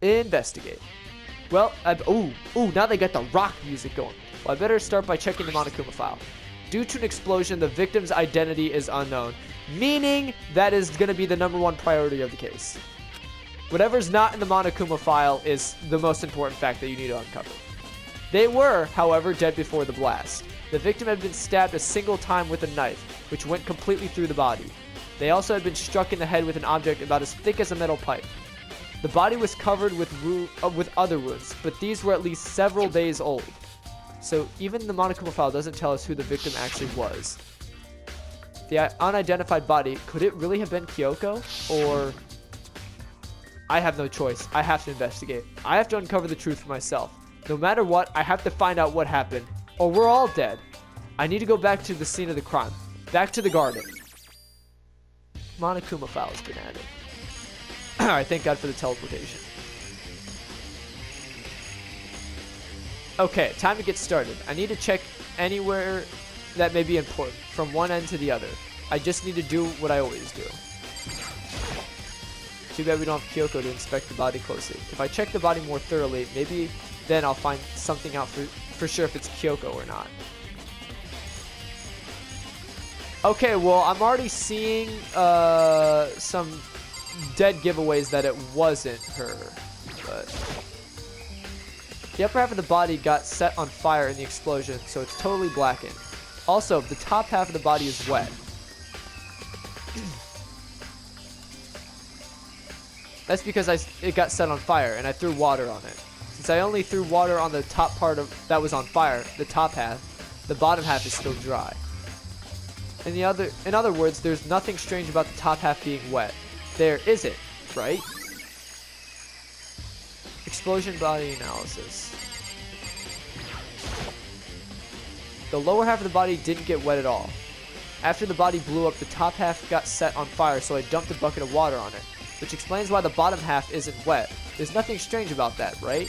Investigate. Well, now they got the rock music going. Well, I better start by checking the Monokuma file. Due to an explosion, the victim's identity is unknown, meaning that is going to be the #1 priority of the case. Whatever's not in the Monokuma file is the most important fact that you need to uncover. They were, however, dead before the blast. The victim had been stabbed a single time with a knife, which went completely through the body. They also had been struck in the head with an object about as thick as a metal pipe. The body was covered with other wounds, but these were at least several days old. So even the Monokuma file doesn't tell us who the victim actually was. The unidentified body, could it really have been Kyoko? Or... I have no choice. I have to investigate. I have to uncover the truth for myself. No matter what, I have to find out what happened, or we're all dead. I need to go back to the scene of the crime. Back to the garden. Monokuma file has been added. Alright, thank God for the teleportation. Okay, time to get started. I need to check anywhere that may be important, from one end to the other. I just need to do what I always do. Too bad we don't have Kyoko to inspect the body closely. If I check the body more thoroughly, maybe then I'll find something out for sure if it's Kyoko or not. Okay, well, I'm already seeing some dead giveaways that it wasn't her, but the upper half of the body got set on fire in the explosion, so it's totally blackened. Also, the top half of the body is wet. That's because it got set on fire and I threw water on it. Since I only threw water on the top part of that was on fire, the top half, the bottom half is still dry. In other words, there's nothing strange about the top half being wet. There isn't, right? Explosion body analysis. The lower half of the body didn't get wet at all. After the body blew up, the top half got set on fire, so I dumped a bucket of water on it, which explains why the bottom half isn't wet. There's nothing strange about that, right?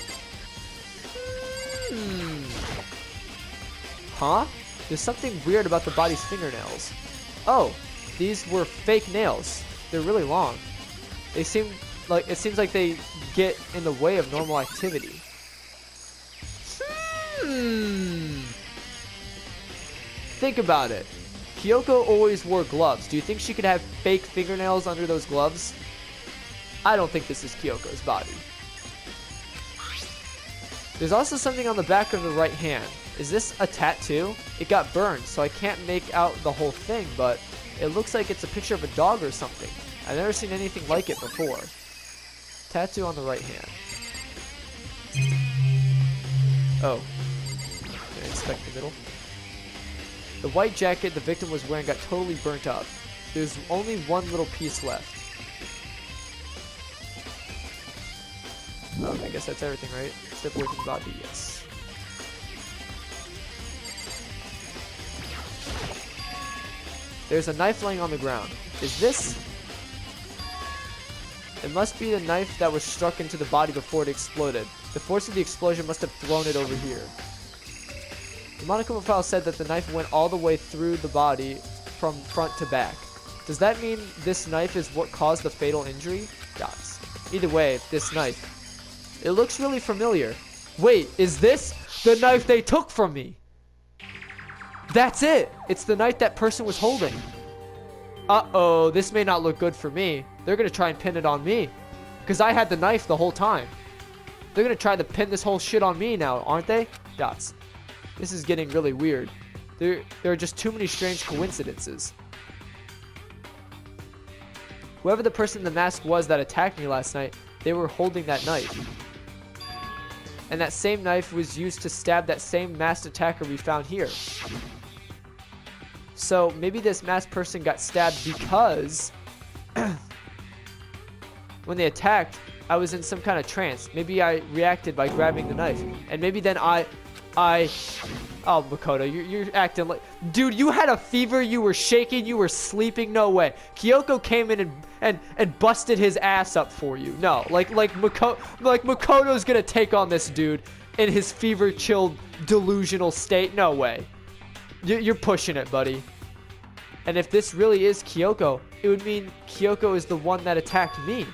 Huh? There's something weird about the body's fingernails. Oh, these were fake nails. They're really long. It seems like they get in the way of normal activity. Think about it. Kyoko always wore gloves. Do you think she could have fake fingernails under those gloves? I don't think this is Kyoko's body. There's also something on the back of the right hand. Is this a tattoo? It got burned, so I can't make out the whole thing, but it looks like it's a picture of a dog or something. I've never seen anything like it before. Tattoo on the right hand. Oh. Gonna inspect the middle. The white jacket the victim was wearing got totally burnt up. There's only one little piece left. I guess that's everything, right? Step away from the body, yes. There's a knife laying on the ground. Is this? It must be the knife that was struck into the body before it exploded. The force of the explosion must have thrown it over here. The Monokuma file said that the knife went all the way through the body from front to back. Does that mean this knife is what caused the fatal injury? Dots. Either way, this knife. It looks really familiar. Wait, is this the knife they took from me? That's it! It's the knife that person was holding. Uh-oh, this may not look good for me. They're gonna try and pin it on me. Because I had the knife the whole time. They're gonna try to pin this whole shit on me now, aren't they? Dots. This is getting really weird. There are just too many strange coincidences. Whoever the person in the mask was that attacked me last night, they were holding that knife. And that same knife was used to stab that same masked attacker we found here. So maybe this masked person got stabbed because when they attacked, I was in some kind of trance. Maybe I reacted by grabbing the knife. And maybe then oh, Makoto, you're acting like... Dude, you had a fever, you were shaking, you were sleeping, no way. Kyoko came in and busted his ass up for you. No, like Makoto's gonna take on this dude in his fever-chilled, delusional state. No way. You're pushing it, buddy. And if this really is Kyoko, it would mean Kyoko is the one that attacked me.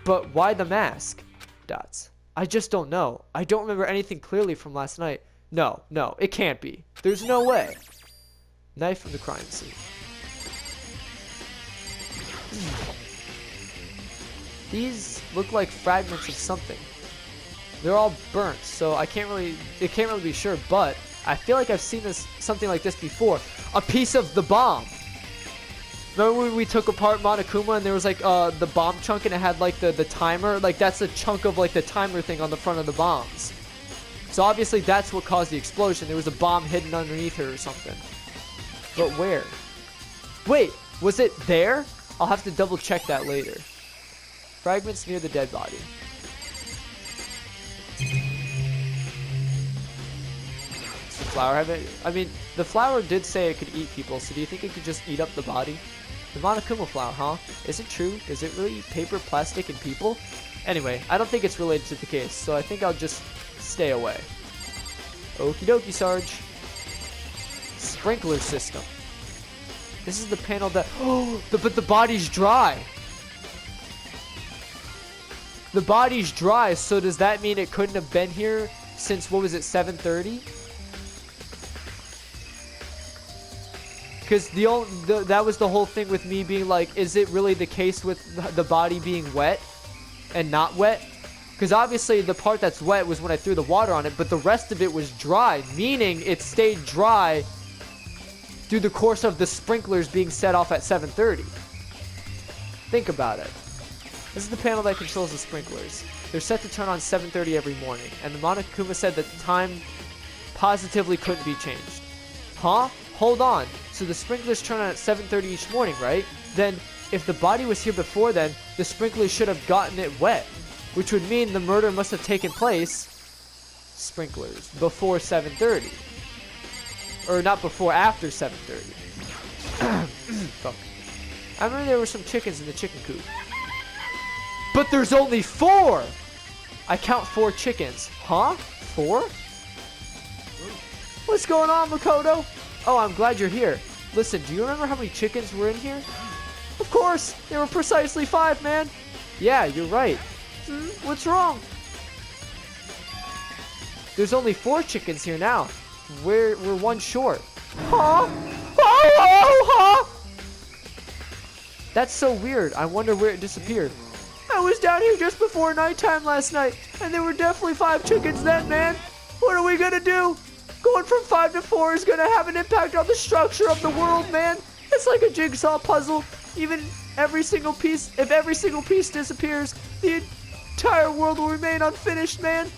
But why the mask? dots. I just don't know. I don't remember anything clearly from last night. No, it can't be. There's no way. Knife from the crime scene. These look like fragments of something. They're all burnt, so it can't really be sure, but I feel like I've seen something like this before. A piece of the bomb. Remember when we took apart Monokuma and there was like the bomb chunk and it had like the timer? Like that's a chunk of like the timer thing on the front of the bombs. So obviously that's what caused the explosion. There was a bomb hidden underneath her or something. But where? Wait, was it there? I'll have to double check that later. Fragments near the dead body. Does the flower have it? I mean, the flower did say it could eat people, so do you think it could just eat up the body? The Monokuma flower, huh? Is it true? Is it really paper, plastic, and people? Anyway, I don't think it's related to the case, so I think I'll just stay away. Okie dokie, Sarge. Sprinkler system. This is the panel that... Oh, but the body's dry. The body's dry, so does that mean it couldn't have been here since, what was it, 7:30? Because that was the whole thing with me being like, is it really the case with the body being wet and not wet? Because obviously the part that's wet was when I threw the water on it, but the rest of it was dry, meaning it stayed dry through the course of the sprinklers being set off at 7:30. Think about it. This is the panel that controls the sprinklers. They're set to turn on 7:30 every morning, and the Monokuma said that the time positively couldn't be changed. Huh? Hold on. So the sprinklers turn on at 7:30 each morning, right? Then, if the body was here before then, the sprinklers should have gotten it wet, which would mean the murder must have taken place, sprinklers, before 7:30. Or not before, after 7:30. Fuck. I remember there were some chickens in the chicken coop. But there's only 4! I count 4 chickens. Huh? 4? What's going on, Makoto? Oh, I'm glad you're here. Listen, do you remember how many chickens were in here? Of course! There were precisely 5, man! Yeah, you're right. What's wrong? There's only 4 chickens here now. We're 1 short. Huh? Huh? That's so weird. I wonder where it disappeared. I was down here just before nighttime last night, and there were definitely 5 chickens then, man. What are we gonna do? Going from 5 to 4 is gonna have an impact on the structure of the world, man. It's like a jigsaw puzzle. Even if every single piece disappears, the entire world will remain unfinished, man.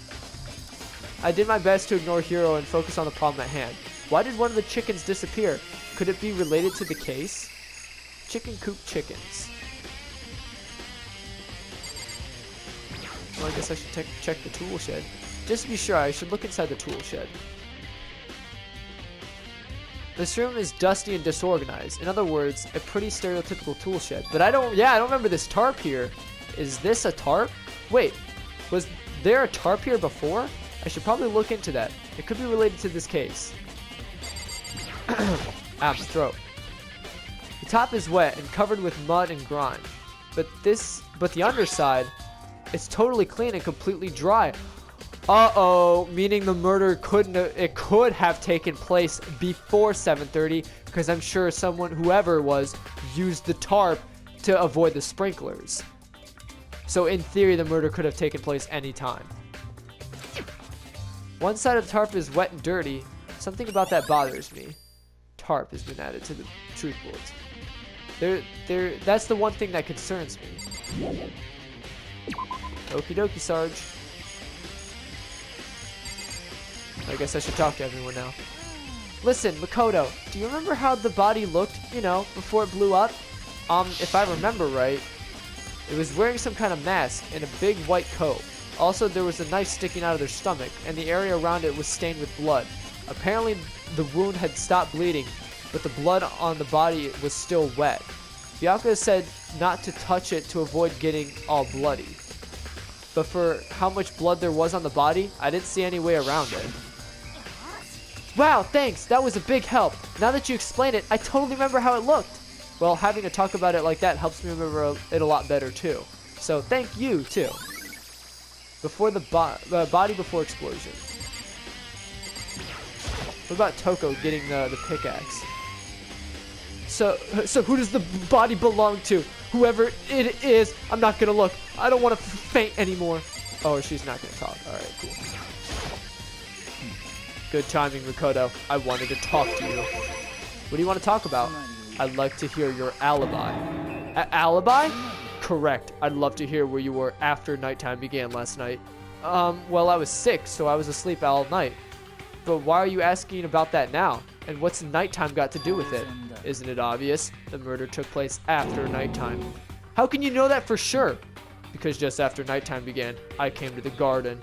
I did my best to ignore Hiro and focus on the problem at hand. Why did one of the chickens disappear? Could it be related to the case? Chicken coop chickens. Well, I guess I should check the tool shed. Just to be sure, I should look inside the tool shed. This room is dusty and disorganized. In other words, a pretty stereotypical tool shed. But I don't remember this tarp here. Is this a tarp? Wait, was there a tarp here before? I should probably look into that. It could be related to this case. My throat. The top is wet and covered with mud and grime. But the underside, it's totally clean and completely dry. Uh-oh, meaning the murder could have taken place before 7:30, because I'm sure whoever it was, used the tarp to avoid the sprinklers. So in theory, the murder could have taken place anytime. One side of the tarp is wet and dirty. Something about that bothers me. Tarp has been added to the truth boards. That's the one thing that concerns me. Okie dokie, Sarge. I guess I should talk to everyone now. Listen, Makoto, do you remember how the body looked, before it blew up? If I remember right, it was wearing some kind of mask and a big white coat. Also, there was a knife sticking out of their stomach, and the area around it was stained with blood. Apparently, the wound had stopped bleeding, but the blood on the body was still wet. Kyoko said not to touch it to avoid getting all bloody. But for how much blood there was on the body, I didn't see any way around it. Wow, thanks. That was a big help. Now that you explain it, I totally remember how it looked. Well, having to talk about it like that helps me remember it a lot better, too. So, thank you, too. Before the body before explosion. What about Toko getting the pickaxe? So who does the body belong to? Whoever it is, I'm not gonna look. I don't want to faint anymore. Oh, she's not gonna talk. All right, cool. Good timing, Makoto. I wanted to talk to you. What do you want to talk about? I'd like to hear your alibi. Alibi? Correct. I'd love to hear where you were after nighttime began last night. Well, I was sick, so I was asleep all night. But why are you asking about that now? And what's nighttime got to do with it? Isn't it obvious? The murder took place after nighttime. How can you know that for sure? Because just after nighttime began, I came to the garden.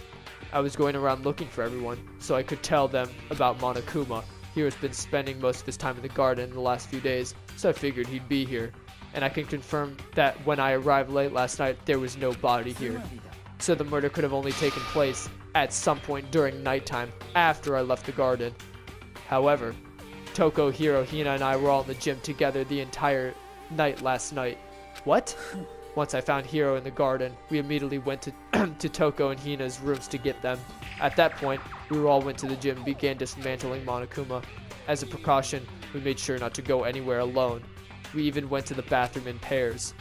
I was going around looking for everyone, so I could tell them about Monokuma. He has been spending most of his time in the garden the last few days, so I figured he'd be here. And I can confirm that when I arrived late last night, there was no body here. So the murder could have only taken place at some point during nighttime after I left the garden. However, Toko, Hiro, Hina, and I were all in the gym together the entire night last night. What? Once I found Hiro in the garden, we immediately went to Toko and Hina's rooms to get them. At that point, we all went to the gym and began dismantling Monokuma. As a precaution, we made sure not to go anywhere alone. We even went to the bathroom in pairs.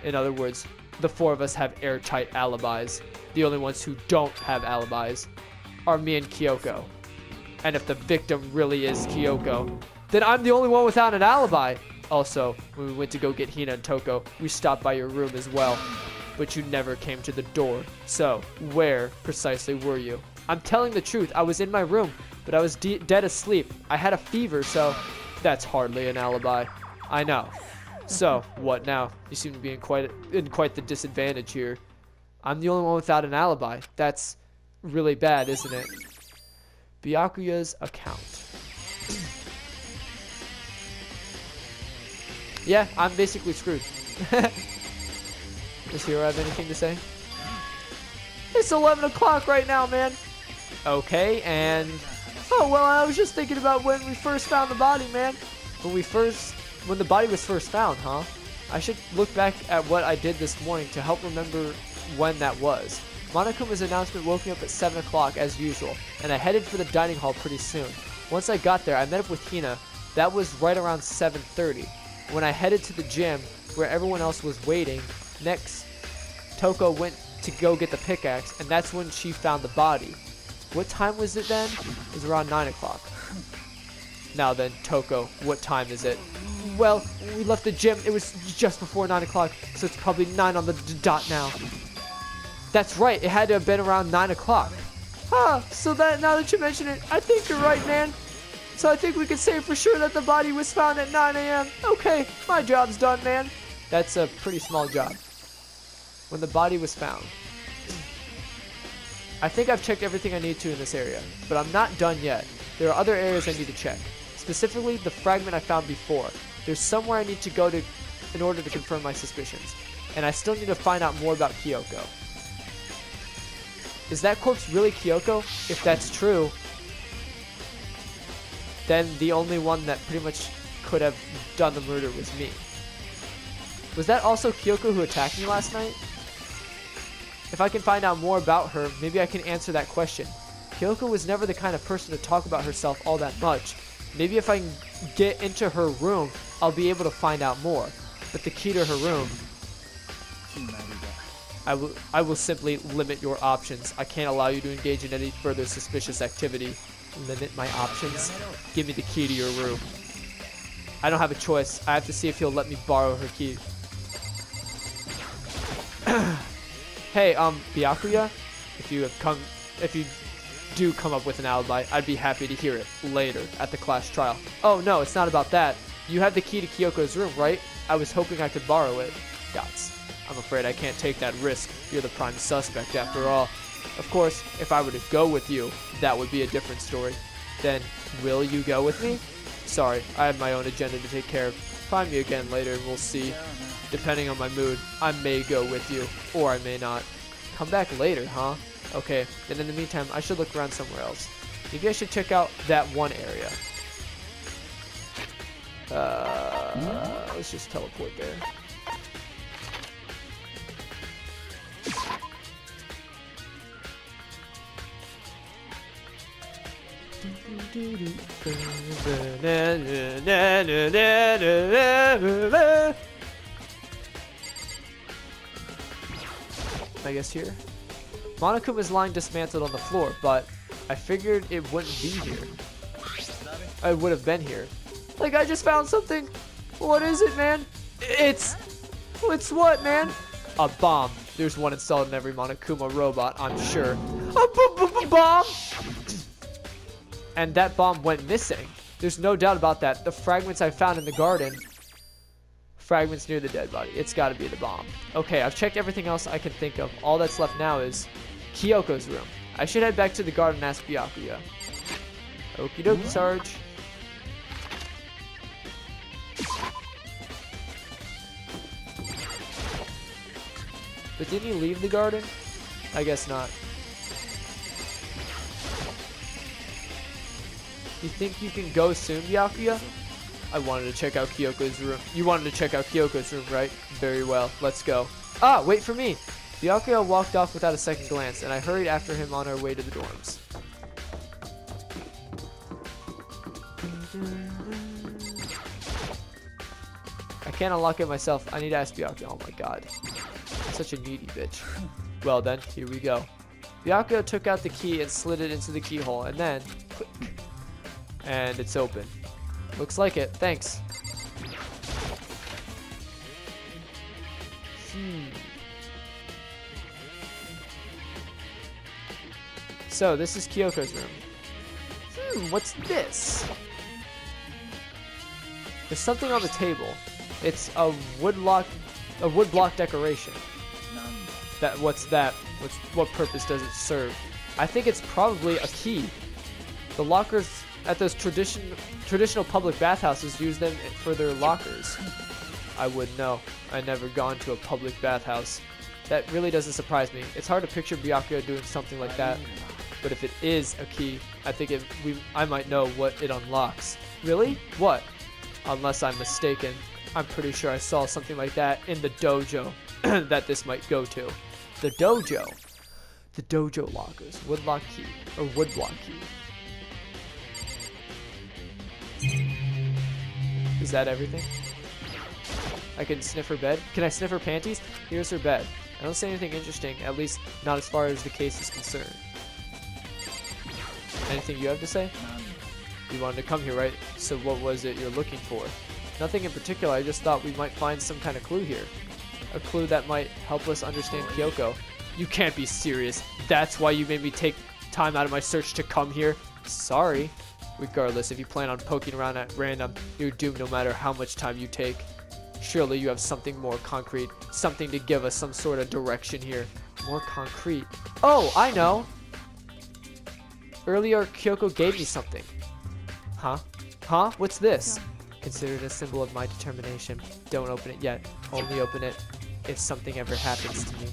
In other words, the four of us have airtight alibis. The only ones who don't have alibis are me and Kyoko. And if the victim really is Kyoko, then I'm the only one without an alibi. Also, when we went to go get Hina and Toko, we stopped by your room as well. But you never came to the door. So, where precisely were you? I'm telling the truth. I was in my room, but I was dead asleep. I had a fever, so that's hardly an alibi. I know. So, what now? You seem to be in quite the disadvantage here. I'm the only one without an alibi. That's really bad, isn't it? Byakuya's account. Yeah, I'm basically screwed. Does Hiro have anything to say? It's 11 o'clock right now, man. Okay, and... Oh, well, I was just thinking about when we first found the body, man. When the body was first found, huh? I should look back at what I did this morning to help remember when that was. Monokuma's announcement woke me up at 7 o'clock as usual, and I headed for the dining hall pretty soon. Once I got there, I met up with Hina. That was right around 7:30. When I headed to the gym, where everyone else was waiting, next, Toko went to go get the pickaxe, and that's when she found the body. What time was it then? It was around 9 o'clock. Now then, Toko, what time is it? Well, we left the gym. It was just before 9 o'clock, so it's probably 9 on the dot now. That's right. It had to have been around 9 o'clock. So that now that you mention it, I think you're right, man. So I think we can say for sure that the body was found at 9 a.m. Okay, my job's done, man. That's a pretty small job. When the body was found. I think I've checked everything I need to in this area, but I'm not done yet. There are other areas I need to check. Specifically, the fragment I found before. There's somewhere I need to go to in order to confirm my suspicions. And I still need to find out more about Kyoko. Is that corpse really Kyoko? If that's true, then the only one that pretty much could have done the murder was me. Was that also Kyoko who attacked me last night? If I can find out more about her, maybe I can answer that question. Kyoko was never the kind of person to talk about herself all that much. Maybe if I can get into her room, I'll be able to find out more. But the key to her room... I will simply limit your options. I can't allow you to engage in any further suspicious activity. Limit my options? Give me the key to your room. I don't have a choice. I have to see if he'll let me borrow her key. Hey, Byakuya, if you do come up with an alibi, I'd be happy to hear it later at the class trial. Oh no, it's not about that. You have the key to Kyoko's room, right? I was hoping I could borrow it. Dots. I'm afraid I can't take that risk. You're the prime suspect after all. Of course, if I were to go with you, that would be a different story. Then, will you go with me? Sorry, I have my own agenda to take care of. Find me again later and we'll see. Depending on my mood, I may go with you, or I may not. Come back later, huh? Okay, then in the meantime, I should look around somewhere else. Maybe I should check out that one area. Let's just teleport there. I guess here. Monokuma is lying dismantled on the floor, but I figured it wouldn't be here. I would have been here. Like, I just found something. What is it, man? It's what, man? A bomb. There's one installed in every Monokuma robot, I'm sure. A bomb! And that bomb went missing. There's no doubt about that. The fragments I found in the garden. Fragments near the dead body. It's got to be the bomb. Okay, I've checked everything else I can think of. All that's left now is Kyoko's room. I should head back to the garden and ask Byakuya. Okie dokie, Sarge. But didn't he leave the garden? I guess not. You think you can go soon, Byakuya? I wanted to check out Kyoko's room. You wanted to check out Kyoko's room, right? Very well. Let's go. Ah, wait for me. Byakuya walked off without a second glance, and I hurried after him on our way to the dorms. I can't unlock it myself. I need to ask Byakuya. Oh my god. Such a needy bitch. Well then, here we go. Byakuya took out the key and slid it into the keyhole, and then click. And it's open. Looks like it. Thanks. So, this is Kyoko's room. What's this? There's something on the table. It's a wood block decoration. What's that? What purpose does it serve? I think it's probably a key. The lockers at those traditional public bathhouses use them for their lockers. I wouldn't know. I never gone to a public bathhouse. That really doesn't surprise me. It's hard to picture Byakuya doing something like that. But if it is a key, I think I might know what it unlocks. Really? What? Unless I'm mistaken. I'm pretty sure I saw something like that in the dojo that this might go to. The dojo. The dojo lockers. Woodlock key. Or woodblock key. Is that everything? I can sniff her bed. Can I sniff her panties? Here's her bed. I don't see anything interesting, at least not as far as the case is concerned. Anything you have to say? You wanted to come here, right? So what was it you're looking for? Nothing in particular. I just thought we might find some kind of clue here. A clue that might help us understand Kyoko. You can't be serious. That's why you made me take time out of my search to come here? Sorry. Regardless, if you plan on poking around at random, you're doomed no matter how much time you take. Surely you have something more concrete, something to give us some sort of direction here. More concrete. Oh, I know! Earlier, Kyoko gave me something. Huh? Huh? What's this? Consider it a symbol of my determination. Don't open it yet. Only open it if something ever happens to me.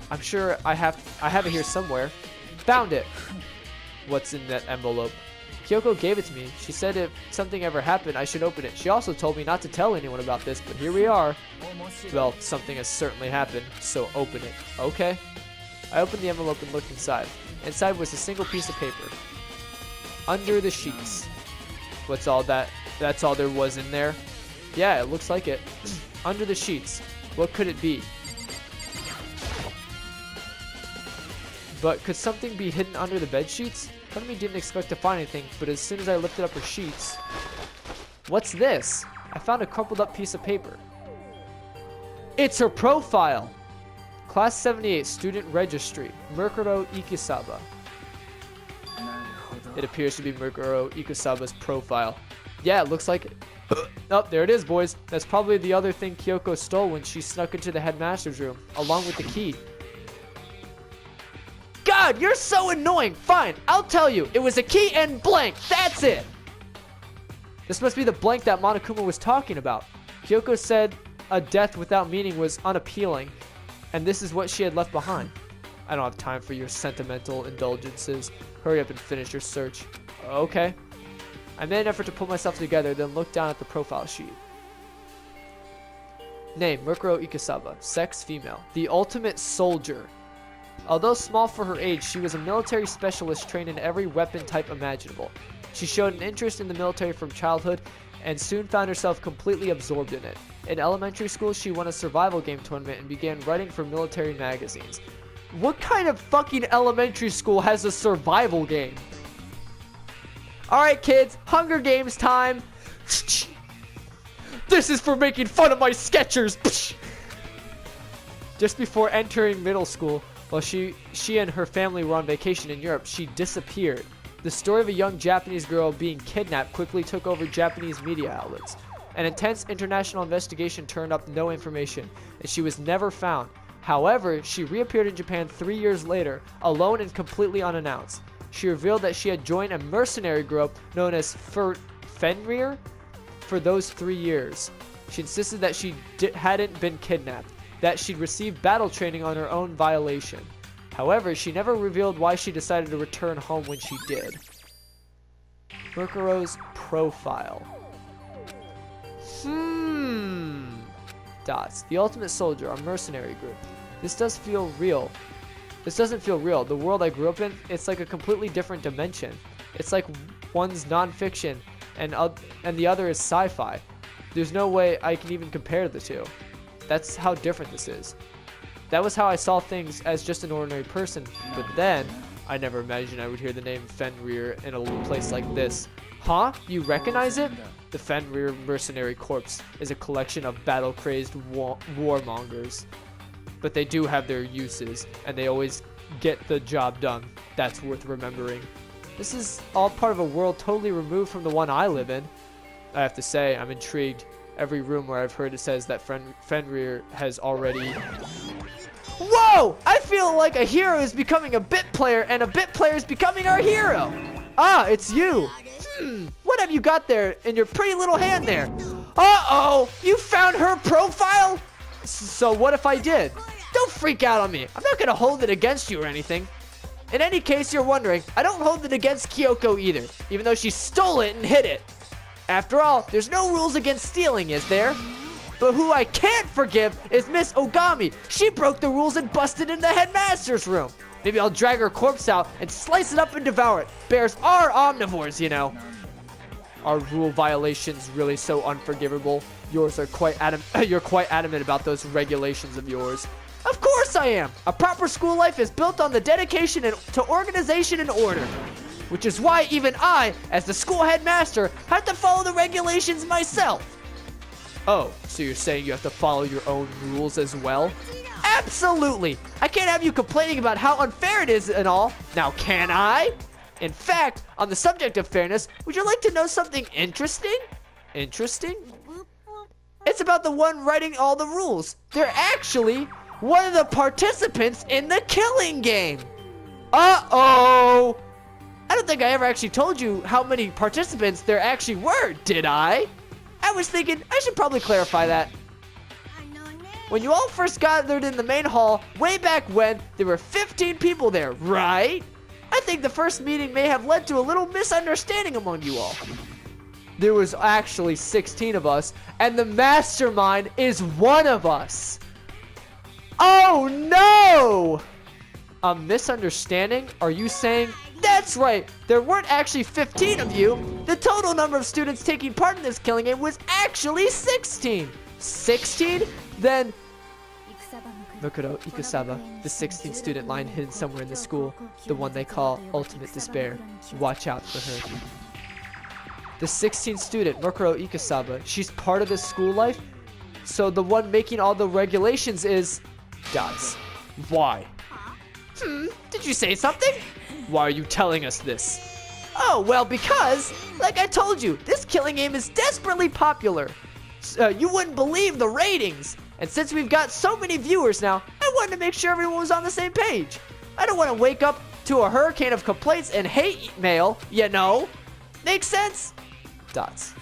I'm sure I have it here somewhere. Found it! What's in that envelope? Kyoko gave it to me. She said if something ever happened, I should open it. She also told me not to tell anyone about this, but here we are. Well, something has certainly happened, so open it. Okay. I opened the envelope and looked inside. Inside was a single piece of paper. Under the sheets. What's all that? That's all there was in there? Yeah, it looks like it. Under the sheets. What could it be? But could something be hidden under the bed sheets? Part of me didn't expect to find anything, but as soon as I lifted up her sheets... What's this? I found a crumpled up piece of paper. It's her profile! Class 78 Student Registry, Murkuro Ikisaba. It appears to be Murkuro Ikusaba's profile. Yeah, it looks like it. Oh, there it is, boys. That's probably the other thing Kyoko stole when she snuck into the headmaster's room, along with the key. God, you're so annoying. Fine, I'll tell you. It was a key and blank. That's it. This must be the blank that Monokuma was talking about. Kyoko said a death without meaning was unappealing, and this is what she had left behind. I don't have time for your sentimental indulgences. Hurry up and finish your search. Okay. I made an effort to pull myself together, then looked down at the profile sheet. Name, Murkuro Ikisaba. Sex, female. The ultimate soldier. Although small for her age, she was a military specialist trained in every weapon type imaginable. She showed an interest in the military from childhood and soon found herself completely absorbed in it. In elementary school, she won a survival game tournament and began writing for military magazines. What kind of fucking elementary school has a survival game? Alright kids, Hunger Games time. This is for making fun of my Skechers. Just before entering middle school, while she and her family were on vacation in Europe, she disappeared. The story of a young Japanese girl being kidnapped quickly took over Japanese media outlets. An intense international investigation turned up no information, and she was never found. However, she reappeared in Japan 3 years later, alone and completely unannounced. She revealed that she had joined a mercenary group known as Fenrir for those 3 years. She insisted that she hadn't been kidnapped, that she'd received battle training on her own violation. However, she never revealed why she decided to return home when she did. Mukuro's profile. Dots. The Ultimate Soldier, a mercenary group. This doesn't feel real. The world I grew up in, it's like a completely different dimension. It's like one's non-fiction and the other is sci-fi. There's no way I can even compare the two. That's how different this is. That was how I saw things as just an ordinary person, but then I never imagined I would hear the name Fenrir in a little place like this. Huh? You recognize it? The Fenrir Mercenary Corps is a collection of battle-crazed warmongers. But they do have their uses, and they always get the job done. That's worth remembering. This is all part of a world totally removed from the one I live in. I have to say, I'm intrigued. Every room where I've heard it says that Fenrir has already... Whoa! I feel like a hero is becoming a bit player, and a bit player is becoming our hero. Ah, it's you. What have you got there in your pretty little hand there? Uh-oh! You found her profile? So what if I did? Don't freak out on me. I'm not gonna hold it against you or anything. In any case you're wondering, I don't hold it against Kyoko either, even though she stole it and hid it. After all, there's no rules against stealing, is there? But who I can't forgive is Miss Ogami. She broke the rules and busted in the headmaster's room. Maybe I'll drag her corpse out and slice it up and devour it. Bears are omnivores, you know. Are rule violations really so unforgivable? Yours are you're quite adamant about those regulations of yours. Of course I am. A proper school life is built on the dedication to organization and order. Which is why even I, as the school headmaster, have to follow the regulations myself. Oh, so you're saying you have to follow your own rules as well? Absolutely! I can't have you complaining about how unfair it is and all. Now, can I? In fact, on the subject of fairness, would you like to know something interesting? Interesting? It's about the one writing all the rules. They're actually one of the participants in the killing game. Uh-oh! I don't think I ever actually told you how many participants there actually were, did I? I was thinking I should probably clarify that. When you all first gathered in the main hall, way back when, there were 15 people there, right? I think the first meeting may have led to a little misunderstanding among you all. There was actually 16 of us, and the mastermind is one of us. Oh no! A misunderstanding? Are you saying? That's right, there weren't actually 15 of you. The total number of students taking part in this killing game was actually 16. 16? Then Mukuro Ikusaba, the 16th student lying hidden somewhere in the school, the one they call Ultimate Despair. Watch out for her. The 16th student, Mukuro Ikusaba, she's part of this school life, so the one making all the regulations is... Dots. Why? Did you say something? Why are you telling us this? Oh, well, because, like I told you, this killing game is desperately popular. You wouldn't believe the ratings. And since we've got so many viewers now, I wanted to make sure everyone was on the same page. I don't want to wake up to a hurricane of complaints and hate mail, you know. Make sense? Dots.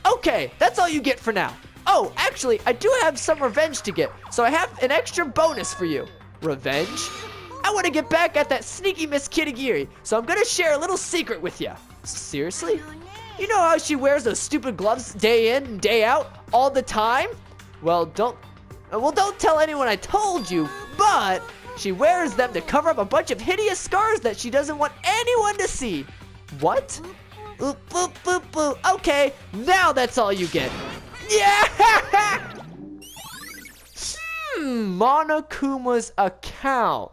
Okay, that's all you get for now. Oh, actually, I do have some revenge to get, so I have an extra bonus for you. Revenge? I want to get back at that sneaky Miss Kitagiri, so I'm going to share a little secret with you. Seriously? You know how she wears those stupid gloves day in and day out, all the time? Well, don't tell anyone I told you, but She wears them to cover up a bunch of hideous scars that she doesn't want anyone to see. What? Oop, boop, boop, boop. Okay, now that's all you get. Yeah! Monokuma's account.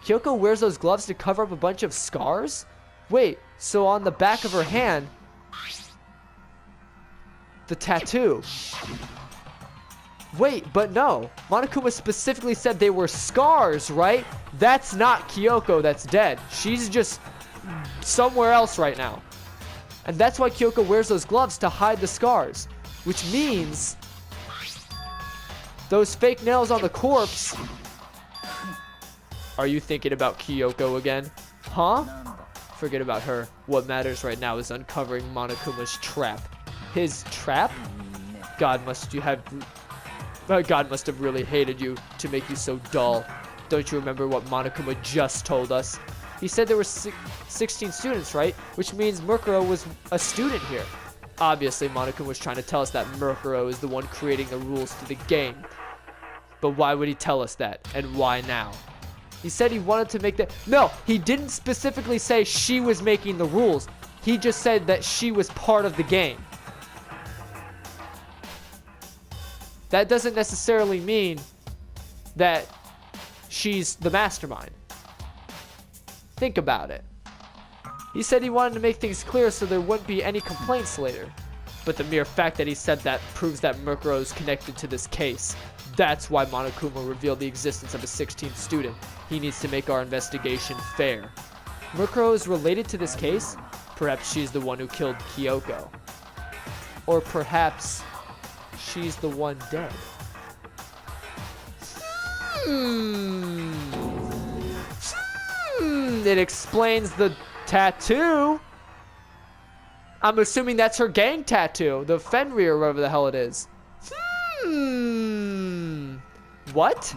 Kyoko wears those gloves to cover up a bunch of scars? Wait, so on the back of her hand, the tattoo. Wait, but no. Monokuma specifically said they were scars, right? That's not Kyoko that's dead. She's just somewhere else right now. And that's why Kyoko wears those gloves to hide the scars. Which means those fake nails on the corpse. Are you thinking about Kyoko again? Huh? Forget about her. What matters right now is uncovering Monokuma's trap. His trap? God must have really hated you to make you so dull. Don't you remember what Monokuma just told us? He said there were 16 students, right? Which means Murkuro was a student here. Obviously, Monokuma was trying to tell us that Murkuro is the one creating the rules to the game. But why would he tell us that? And why now? He said he wanted to make the... No, he didn't specifically say she was making the rules. He just said that she was part of the game. That doesn't necessarily mean that she's the mastermind. Think about it. He said he wanted to make things clear so there wouldn't be any complaints later. But the mere fact that he said that proves that Murkuro is connected to this case. That's why Monokuma revealed the existence of a 16th student. He needs to make our investigation fair. Murkuro is related to this case? Perhaps she's the one who killed Kyoko. Or perhaps she's the one dead. It explains the tattoo. I'm assuming that's her gang tattoo. The Fenrir, or whatever the hell it is. What?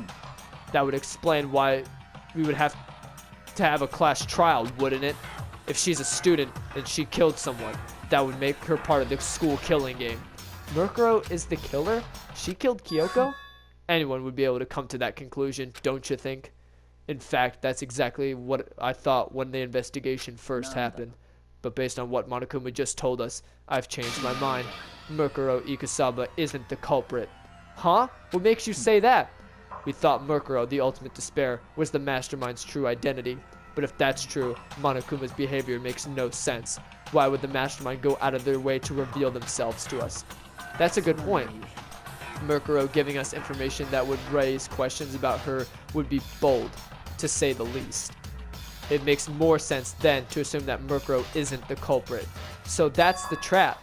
That would explain why we would have to have a class trial, wouldn't it? If she's a student and she killed someone, that would make her part of the school killing game. Murkuro is the killer? She killed Kyoko? Anyone would be able to come to that conclusion, don't you think? In fact, that's exactly what I thought when the investigation first happened. But based on what Monokuma just told us, I've changed my mind. Murkuro Ikusaba isn't the culprit. Huh? What makes you say that? We thought Murkuro, the ultimate despair, was the mastermind's true identity. But if that's true, Monokuma's behavior makes no sense. Why would the mastermind go out of their way to reveal themselves to us? That's a good point. Murkuro giving us information that would raise questions about her would be bold, to say the least. It makes more sense then to assume that Murkuro isn't the culprit. So that's the trap.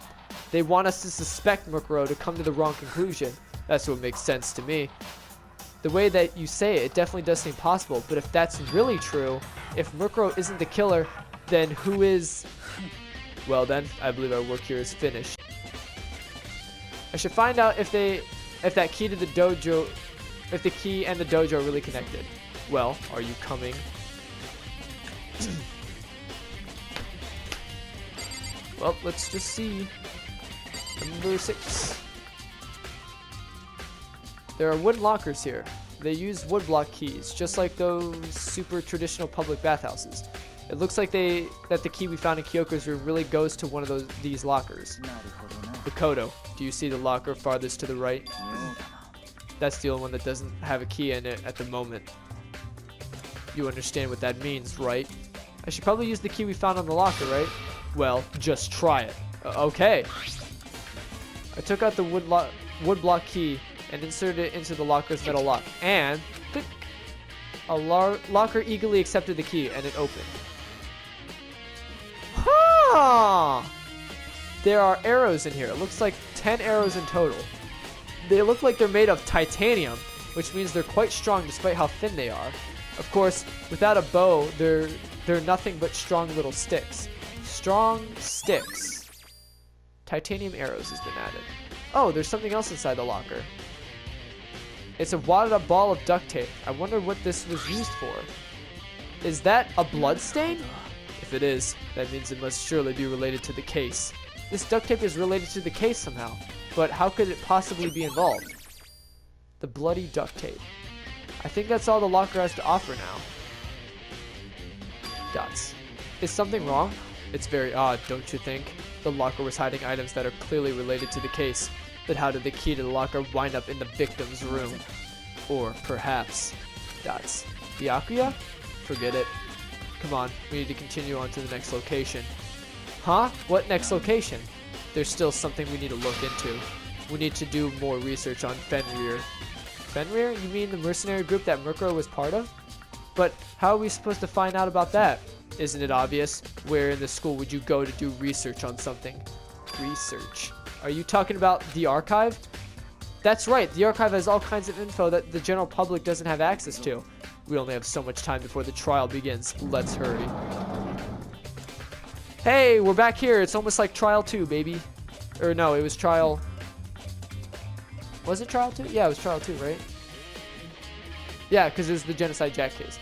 They want us to suspect Murkuro to come to the wrong conclusion. That's what makes sense to me. The way that you say it, it definitely does seem possible. But if that's really true, if Murkuro isn't the killer, then who is... Well then, I believe our work here is finished. I should find out if that key to the dojo, if the key and the dojo are really connected. Well, are you coming? Well, let's just see. Number 6. There are wood lockers here. They use woodblock keys, just like those super traditional public bathhouses. It looks like that the key we found in Kyoko's room really goes to one of these lockers. Makoto, do you see the locker farthest to the right? That's the only one that doesn't have a key in it at the moment. You understand what that means, right? I should probably use the key we found on the locker, right? Well, just try it. Okay. I took out the woodblock key and inserted it into the locker's metal lock. And click. A locker eagerly accepted the key and it opened. Huh! There are arrows in here. It looks like 10 arrows in total. They look like they're made of titanium, which means they're quite strong despite how thin they are. Of course, without a bow, they're nothing but strong little sticks. Strong sticks. Titanium arrows has been added. Oh, there's something else inside the locker. It's a wadded up ball of duct tape. I wonder what this was used for. Is that a blood stain? If it is, that means it must surely be related to the case. This duct tape is related to the case somehow, but how could it possibly be involved? The bloody duct tape. I think that's all the locker has to offer now. Dots. Is something wrong? It's very odd, don't you think? The locker was hiding items that are clearly related to the case. But how did the key to the locker wind up in the victim's room? Or perhaps... Dots. Byakuya? Forget it. Come on, we need to continue on to the next location. Huh? What next location? There's still something we need to look into. We need to do more research on Fenrir. Fenrir? You mean the mercenary group that Murkrow was part of? But how are we supposed to find out about that? Isn't it obvious? Where in the school would you go to do research on something? Research. Are you talking about the archive? That's right, the archive has all kinds of info that the general public doesn't have access to. We only have so much time before the trial begins. Let's hurry. Hey, we're back here. It's almost like trial 2, baby. Or no, it was trial... Was it trial 2? Yeah, it was trial 2, right? Yeah, because it was the Genocide Jack case.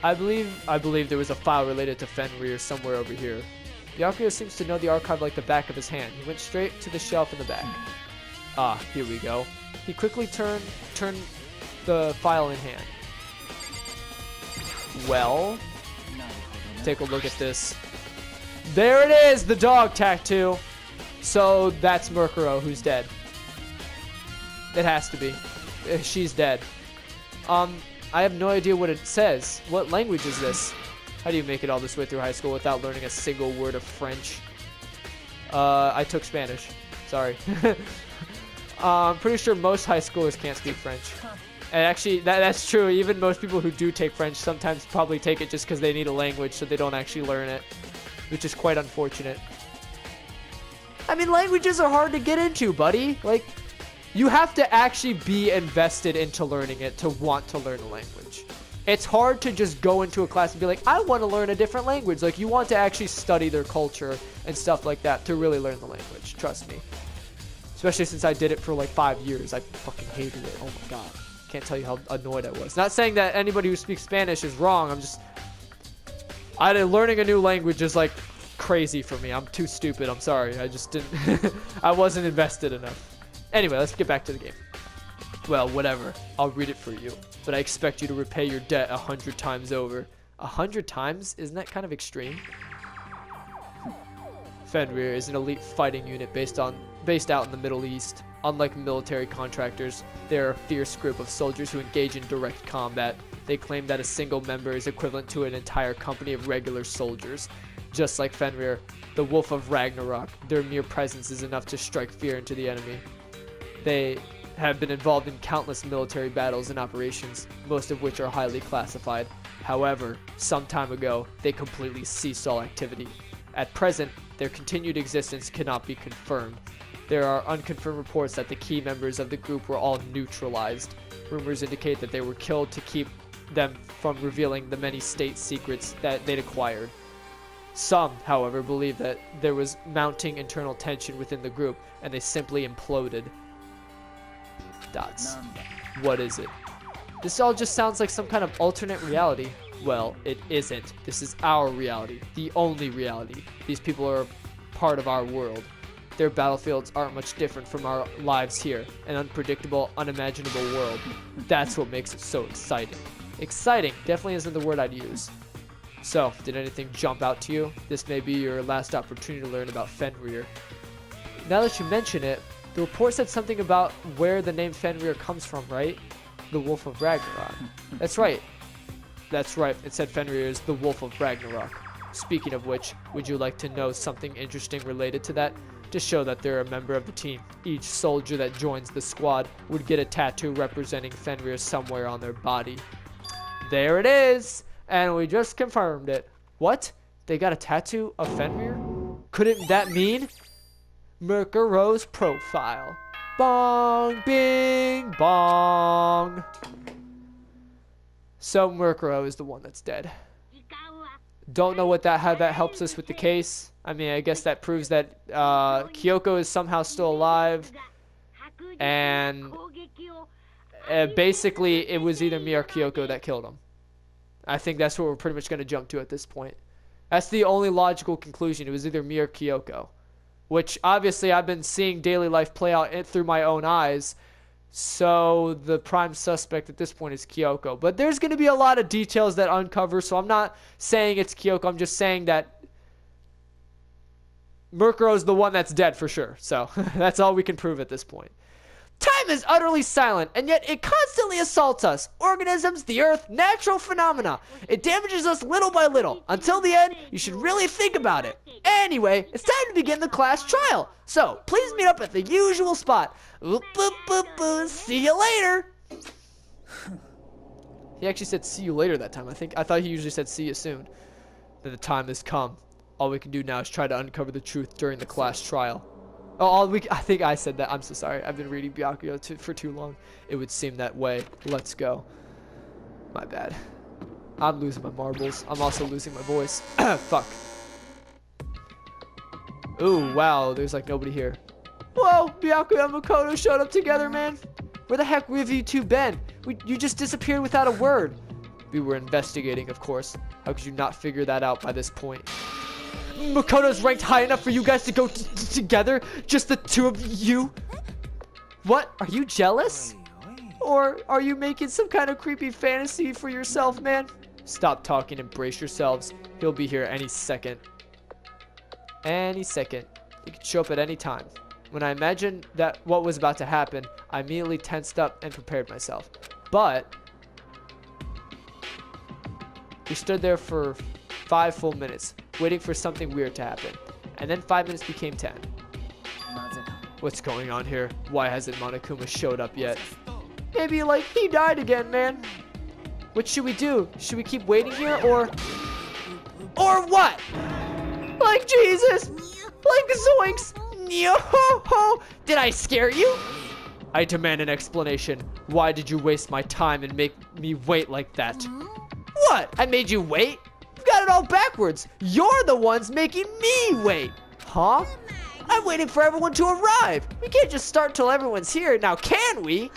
I believe there was a file related to Fenrir somewhere over here. Byakuya seems to know the archive like the back of his hand. He went straight to the shelf in the back. Ah, here we go. He quickly turned the file in hand. Well, take a look at this. There it is, the dog tattoo. So that's Murkrow who's dead. It has to be. She's dead. I have no idea what it says. What language is this? How do you make it all this way through high school without learning a single word of French? I took Spanish. Sorry. I'm pretty sure most high schoolers can't speak French. And actually, that's true. Even most people who do take French sometimes probably take it just because they need a language, so they don't actually learn it, which is quite unfortunate. I mean, languages are hard to get into, buddy. Like, you have to actually be invested into learning it to want to learn a language. It's hard to just go into a class and be like, I want to learn a different language. Like, you want to actually study their culture and stuff like that to really learn the language. Trust me. Especially since I did it for like 5 years. I fucking hated it. Oh my god. Can't tell you how annoyed I was. Not saying that anybody who speaks Spanish is wrong. I'm just... learning a new language is like crazy for me. I'm too stupid. I'm sorry. I just didn't... I wasn't invested enough. Anyway, let's get back to the game. Well, whatever. I'll read it for you. But I expect you to repay your debt 100 times over. 100 times? Isn't that kind of extreme? Fenrir is an elite fighting unit based out in the Middle East. Unlike military contractors, they are a fierce group of soldiers who engage in direct combat. They claim that a single member is equivalent to an entire company of regular soldiers. Just like Fenrir, the Wolf of Ragnarok, their mere presence is enough to strike fear into the enemy. They have been involved in countless military battles and operations, most of which are highly classified. However, some time ago, they completely ceased all activity. At present, their continued existence cannot be confirmed. There are unconfirmed reports that the key members of the group were all neutralized. Rumors indicate that they were killed to keep them from revealing the many state secrets that they'd acquired. Some, however, believe that there was mounting internal tension within the group, and they simply imploded. Dots. What is it? This all just sounds like some kind of alternate reality. Well, it isn't. This is our reality. The only reality. These people are part of our world. Their battlefields aren't much different from our lives here. An unpredictable, unimaginable world. That's what makes it so exciting. Exciting definitely isn't the word I'd use. So, did anything jump out to you? This may be your last opportunity to learn about Fenrir. Now that you mention it, the report said something about where the name Fenrir comes from, right? The Wolf of Ragnarok. That's right. That's right. It said Fenrir is the Wolf of Ragnarok. Speaking of which, would you like to know something interesting related to that? To show that they're a member of the team, each soldier that joins the squad would get a tattoo representing Fenrir somewhere on their body. There it is! And we just confirmed it. What? They got a tattoo of Fenrir? Couldn't that mean Murkrow's profile? Bong, bing, bong. So Murkrow is the one that's dead. Don't know how that helps us with the case. I mean, I guess that proves that Kyoko is somehow still alive. And basically, it was either me or Kyoko that killed him. I think that's what we're pretty much going to jump to at this point. That's the only logical conclusion. It was either me or Kyoko. Which, obviously, I've been seeing daily life play out through my own eyes. So the prime suspect at this point is Kyoko. But there's going to be a lot of details that uncover, so I'm not saying it's Kyoko. I'm just saying that Mukuro's the one that's dead for sure. So that's all we can prove at this point. Time is utterly silent, and yet it constantly assaults us. Organisms, the earth, natural phenomena. It damages us little by little. Until the end, you should really think about it. Anyway, it's time to begin the class trial. So, please meet up at the usual spot. Oop, boop, boop, boop. See you later. He actually said see you later that time. I thought he usually said see you soon. Then the time has come. All we can do now is try to uncover the truth during the class trial. Oh, I think I said that. I'm so sorry. I've been reading Byakuya for too long. It would seem that way. Let's go. My bad. I'm losing my marbles. I'm also losing my voice. Fuck. Ooh, wow. There's like nobody here. Whoa, Byakuya and Makoto showed up together, man. Where the heck have you two been? You just disappeared without a word. We were investigating, of course. How could you not figure that out by this point? Makoto's ranked high enough for you guys to go together? Just the two of you? What? Are you jealous? Or are you making some kind of creepy fantasy for yourself, man? Stop talking and brace yourselves. He'll be here any second. Any second. He could show up at any time. When I imagined that what was about to happen, I immediately tensed up and prepared myself. But we stood there for 5 full minutes, waiting for something weird to happen. And then 5 minutes became 10. What's going on here? Why hasn't Monokuma showed up yet? Maybe, like, he died again, man. What should we do? Should we keep waiting here, or what? Like Jesus! Like zoinks! Yo-ho-ho! Did I scare you? I demand an explanation. Why did you waste my time and make me wait like that? What? I made you wait? Got it all backwards. You're the ones making me wait. Huh? I'm waiting for everyone to arrive. We can't just start till everyone's here. Now, can we?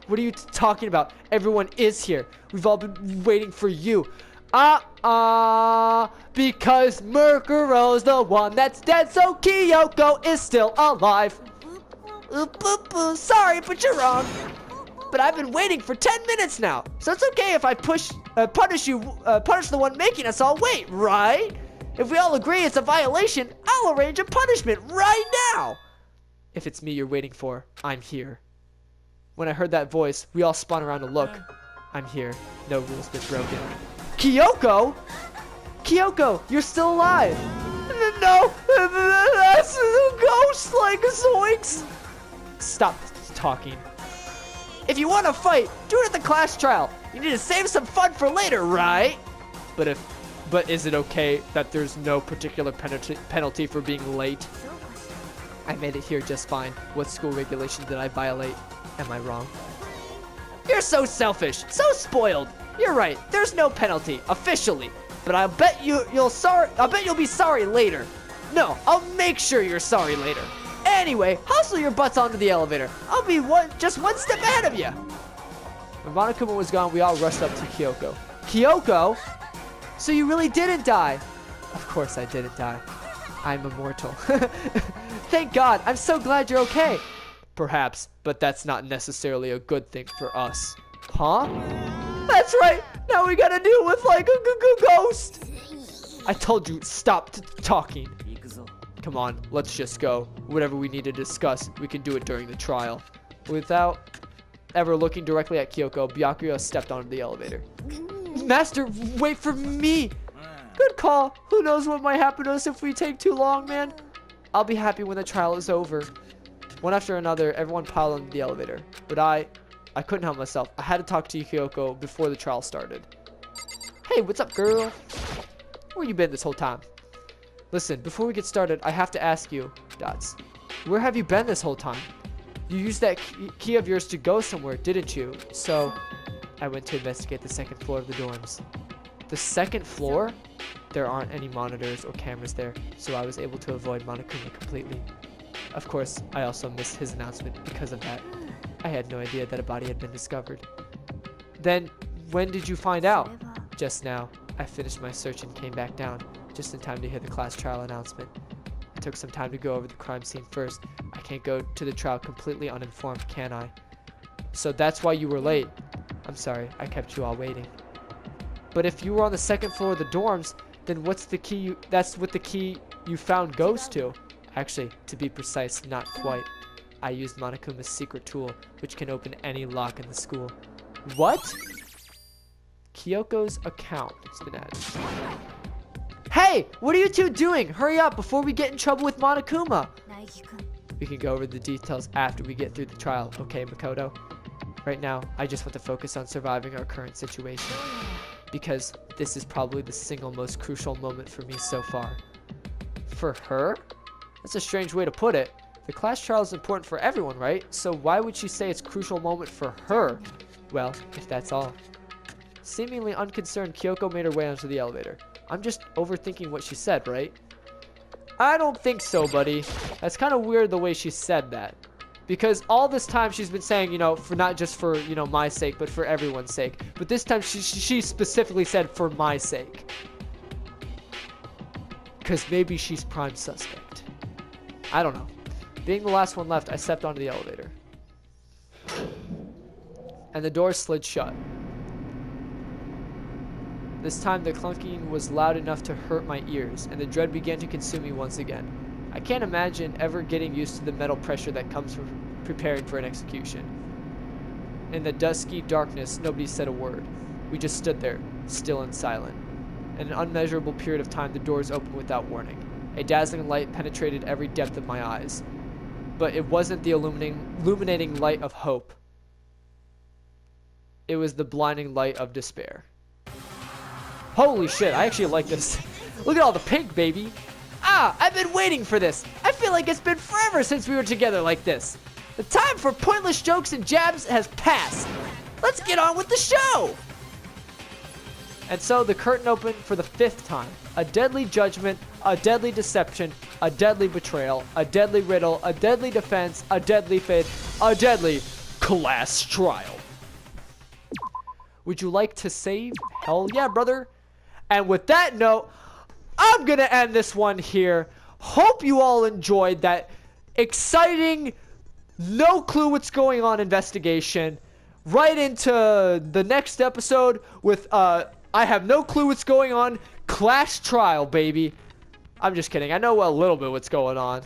What are you talking about? Everyone is here. We've all been waiting for you. Because Mukuro's the one that's dead, so Kyoko is still alive. Sorry, but you're wrong. But I've been waiting for 10 minutes now, so it's okay if I punish the one making us all wait, right? If we all agree it's a violation, I'll arrange a punishment right now. If it's me you're waiting for, I'm here. When I heard that voice, we all spun around to look. I'm here. No rules been broken. Kyoko? Kyoko, you're still alive. No, that's a ghost like zoinks. Stop talking. If you want to fight, do it at the class trial. You need to save some fun for later, right? But is it okay that there's no particular penalty for being late? I made it here just fine. What school regulation did I violate? Am I wrong? You're so selfish, so spoiled. You're right. There's no penalty officially, but I'll bet you'll be sorry later. No, I'll make sure you're sorry later. Anyway, hustle your butts onto the elevator. I'll be just one step ahead of you. When Monokuma was gone, we all rushed up to Kyoko. Kyoko? So you really didn't die? Of course I didn't die. I'm immortal. Thank God. I'm so glad you're okay. Perhaps, but that's not necessarily a good thing for us. Huh? That's right. Now we gotta deal with like a ghost. I told you, stop talking. Come on, let's just go. Whatever we need to discuss, we can do it during the trial. Without ever looking directly at Kyoko, Byakuya stepped onto the elevator. Master, wait for me. Good call. Who knows what might happen to us if we take too long, man? I'll be happy when the trial is over. One after another, everyone piled into the elevator. But I couldn't help myself. I had to talk to Kyoko before the trial started. Hey, what's up, girl? Where you been this whole time? Listen, before we get started, I have to ask you, Dots, where have you been this whole time? You used that key of yours to go somewhere, didn't you? So, I went to investigate the second floor of the dorms. The second floor? There aren't any monitors or cameras there, so I was able to avoid Monokuma completely. Of course, I also missed his announcement because of that. I had no idea that a body had been discovered. Then, when did you find out? Just now. I finished my search and came back down, just in time to hear the class trial announcement. I took some time to go over the crime scene first. I can't go to the trial completely uninformed, can I? So that's why you were late. I'm sorry, I kept you all waiting. But if you were on the second floor of the dorms, then what's the key that's what the key you found goes to. Actually, to be precise, not quite. I used Monokuma's secret tool, which can open any lock in the school. What? Kyoko's account has been added. Hey, what are you two doing? Hurry up before we get in trouble with Monokuma. We can go over the details after we get through the trial, okay, Makoto? Right now, I just want to focus on surviving our current situation, because this is probably the single most crucial moment for me so far. For her? That's a strange way to put it. The class trial is important for everyone, right? So why would she say it's a crucial moment for her? Well, if that's all. Seemingly unconcerned, Kyoko made her way onto the elevator. I'm just overthinking what she said, right? I don't think so, buddy. That's kind of weird the way she said that. Because all this time she's been saying, you know, for not just for, you know, my sake, but for everyone's sake. But this time she specifically said for my sake. Because maybe she's prime suspect. I don't know. Being the last one left, I stepped onto the elevator. And the door slid shut. This time the clunking was loud enough to hurt my ears, and the dread began to consume me once again. I can't imagine ever getting used to the mental pressure that comes from preparing for an execution. In the dusky darkness, nobody said a word. We just stood there, still and silent. In an unmeasurable period of time, the doors opened without warning. A dazzling light penetrated every depth of my eyes. But it wasn't the illuminating light of hope. It was the blinding light of despair. Holy shit, I actually like this. Look at all the pink, baby. Ah, I've been waiting for this. I feel like it's been forever since we were together like this. The time for pointless jokes and jabs has passed. Let's get on with the show. And so the curtain opened for the 5th time. A deadly judgment, a deadly deception, a deadly betrayal, a deadly riddle, a deadly defense, a deadly fate, a deadly class trial. Would you like to save? Hell yeah, brother. And with that note, I'm going to end this one here. Hope you all enjoyed that exciting, no clue what's going on investigation. Right into the next episode with, I have no clue what's going on, class trial, baby. I'm just kidding. I know a little bit what's going on.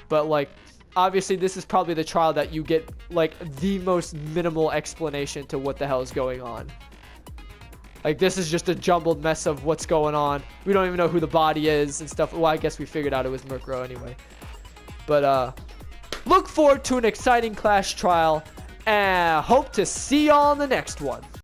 But, like, obviously this is probably the trial that you get, like, the most minimal explanation to what the hell is going on. Like, this is just a jumbled mess of what's going on. We don't even know who the body is and stuff. Well, I guess we figured out it was Murkrow anyway. But, look forward to an exciting class trial. And hope to see y'all in the next one.